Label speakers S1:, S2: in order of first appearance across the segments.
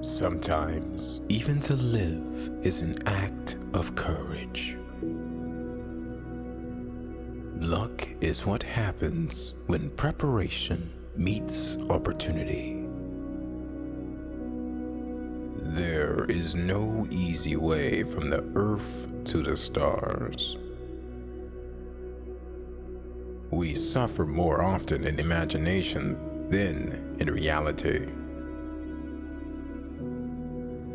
S1: Sometimes, even to live is an act of courage. Luck is what happens when preparation meets opportunity. There is no easy way from the earth to the stars. We suffer more often in imagination than in reality.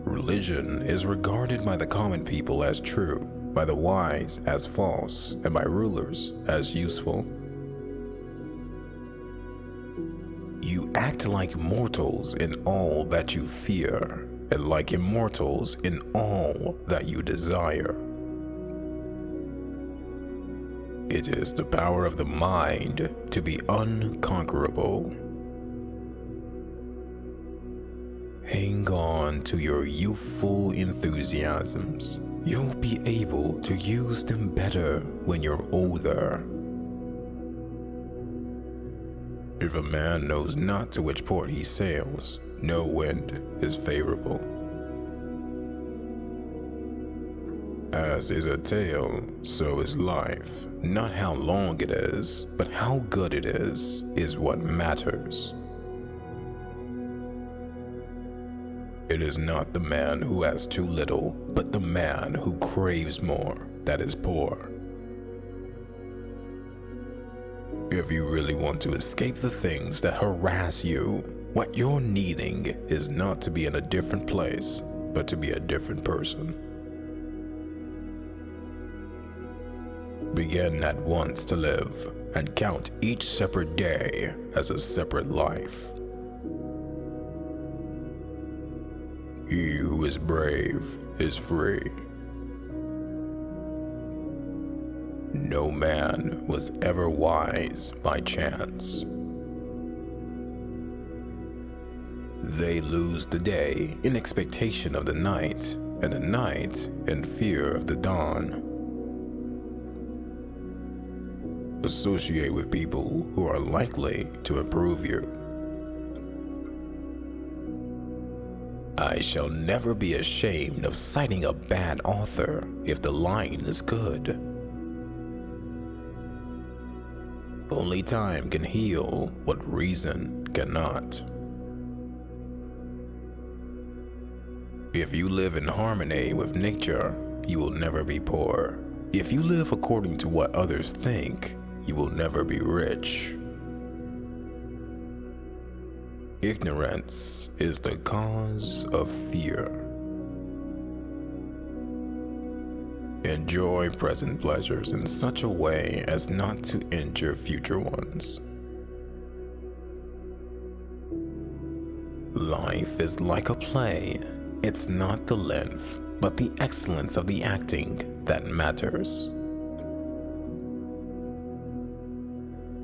S1: Religion is regarded by the common people as true, by the wise as false, and by rulers as useful. You act like mortals in all that you fear, and like immortals in all that you desire. It is the power of the mind to be unconquerable. Hang on to your youthful enthusiasms. You'll be able to use them better when you're older. If a man knows not to which port he sails, no wind is favorable. As is a tale, so is life. Not how long it is, but how good it is what matters. It is not the man who has too little, but the man who craves more that is poor. If you really want to escape the things that harass you, what you're needing is not to be in a different place, but to be a different person. Begin at once to live, and count each separate day as a separate life. He who is brave is free. No man was ever wise by chance. They lose the day in expectation of the night, and the night in fear of the dawn. Associate with people who are likely to improve you. I shall never be ashamed of citing a bad author if the line is good. Only time can heal what reason cannot. If you live in harmony with nature, you will never be poor. If you live according to what others think, you will never be rich. Ignorance is the cause of fear. Enjoy present pleasures in such a way as not to injure future ones. Life is like a play. It's not the length, but the excellence of the acting that matters.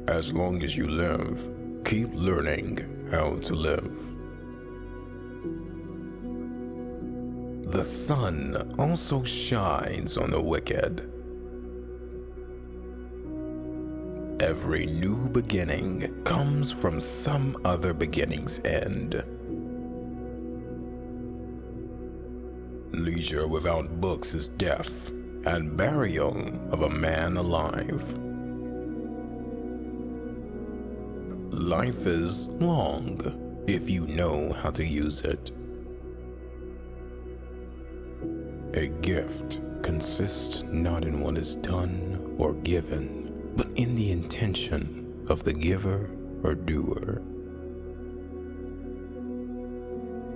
S1: As long as you live, keep learning how to live. The sun also shines on the wicked. Every new beginning comes from some other beginning's end. Leisure without books is death, and burial of a man alive. Life is long if you know how to use it. A gift consists not in what is done or given, but in the intention of the giver or doer.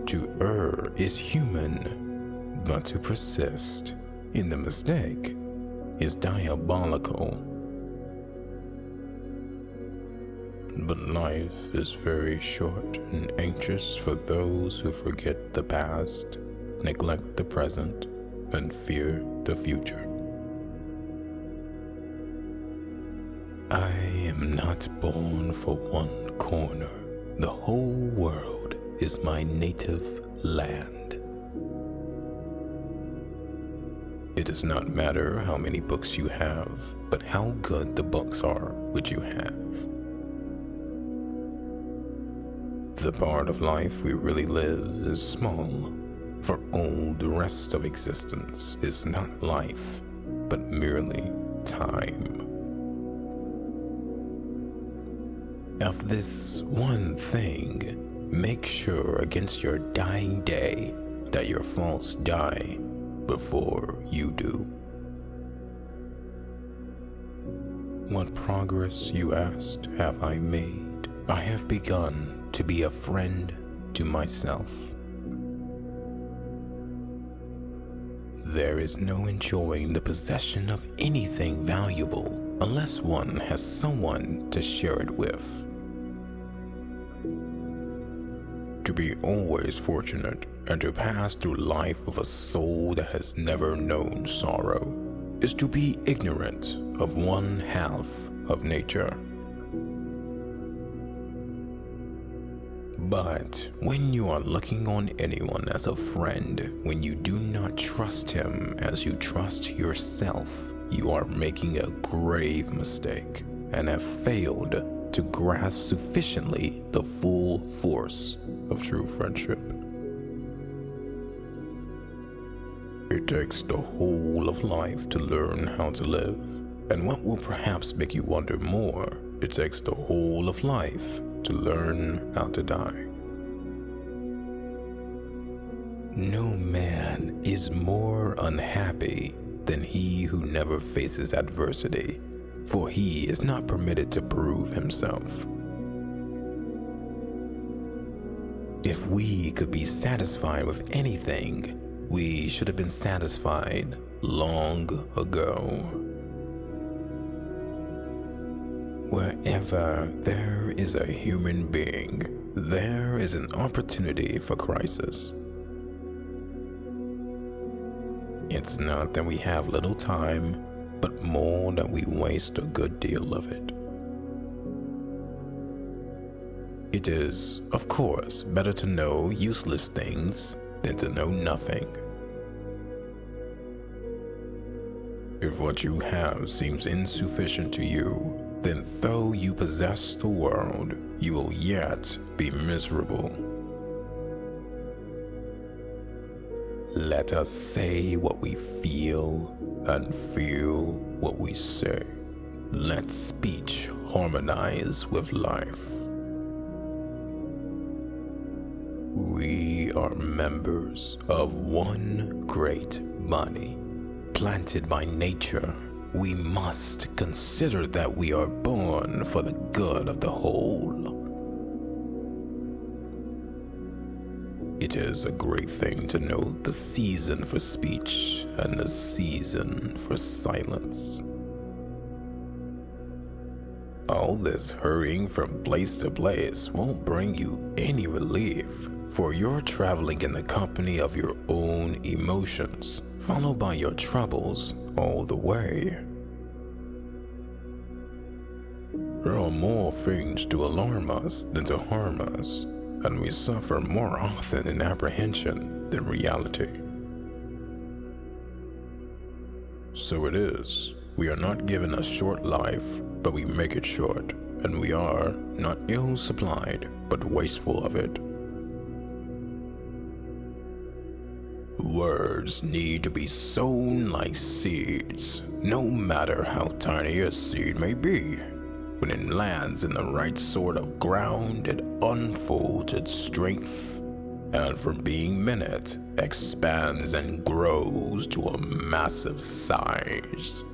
S1: To err is human, but to persist in the mistake is diabolical. But life is very short and anxious for those who forget the past, neglect the present, and fear the future. I am not born for one corner. The whole world is my native land. It does not matter how many books you have, but how good the books are which you have. The part of life we really live is small, for all the rest of existence is not life, but merely time. Of this one thing, make sure against your dying day that your faults die before you do. What progress, you asked, have I made? I have begun to be a friend to myself. There is no enjoying the possession of anything valuable unless one has someone to share it with. To be always fortunate and to pass through life with a soul that has never known sorrow is to be ignorant of one half of nature. But when you are looking on anyone as a friend, when you do not trust him as you trust yourself, you are making a grave mistake and have failed to grasp sufficiently the full force of true friendship. It takes the whole of life to learn how to live, and what will perhaps make you wonder more, it takes the whole of life to learn how to die. No man is more unhappy than he who never faces adversity, for he is not permitted to prove himself. If we could be satisfied with anything, we should have been satisfied long ago. Wherever there is a human being, there is an opportunity for crisis. It's not that we have little time, but more that we waste a good deal of it. It is, of course, better to know useless things than to know nothing. If what you have seems insufficient to you, then though you possess the world, you will yet be miserable. Let us say what we feel and feel what we say. Let speech harmonize with life. We are members of one great body, planted by nature. We must consider that we are born for the good of the whole. It is a great thing to know the season for speech and the season for silence. All this hurrying from place to place won't bring you any relief, for you're traveling in the company of your own emotions, followed by your troubles all the way. There are more things to alarm us than to harm us, and we suffer more often in apprehension than reality. So it is, we are not given a short life, but we make it short, and we are not ill-supplied, but wasteful of it. Words need to be sown like seeds, no matter how tiny a seed may be. When it lands in the right sort of ground, it unfolds its strength, and from being minute, expands and grows to a massive size.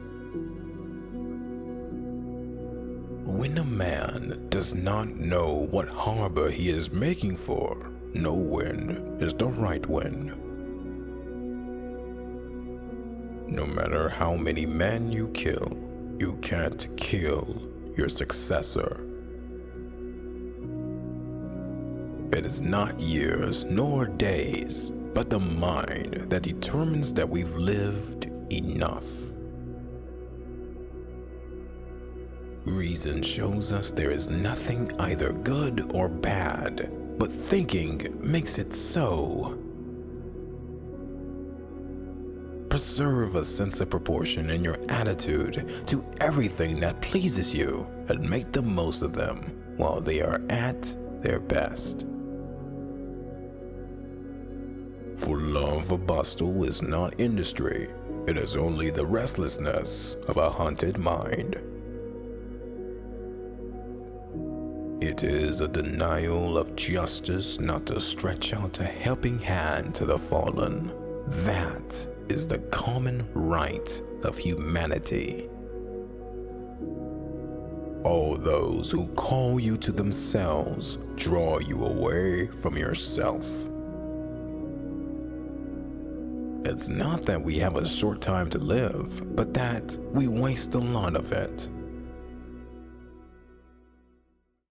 S1: When a man does not know what harbor he is making for, no wind is the right wind. No matter how many men you kill, you can't kill your successor. It is not years nor days, but the mind that determines that we've lived enough. Reason shows us there is nothing either good or bad, but thinking makes it so. Preserve a sense of proportion in your attitude to everything that pleases you and make the most of them while they are at their best. For love of bustle is not industry, it is only the restlessness of a hunted mind. It is a denial of justice not to stretch out a helping hand to the fallen. That is the common right of humanity. All those who call you to themselves draw you away from yourself. It's not that we have a short time to live, but that we waste a lot of it.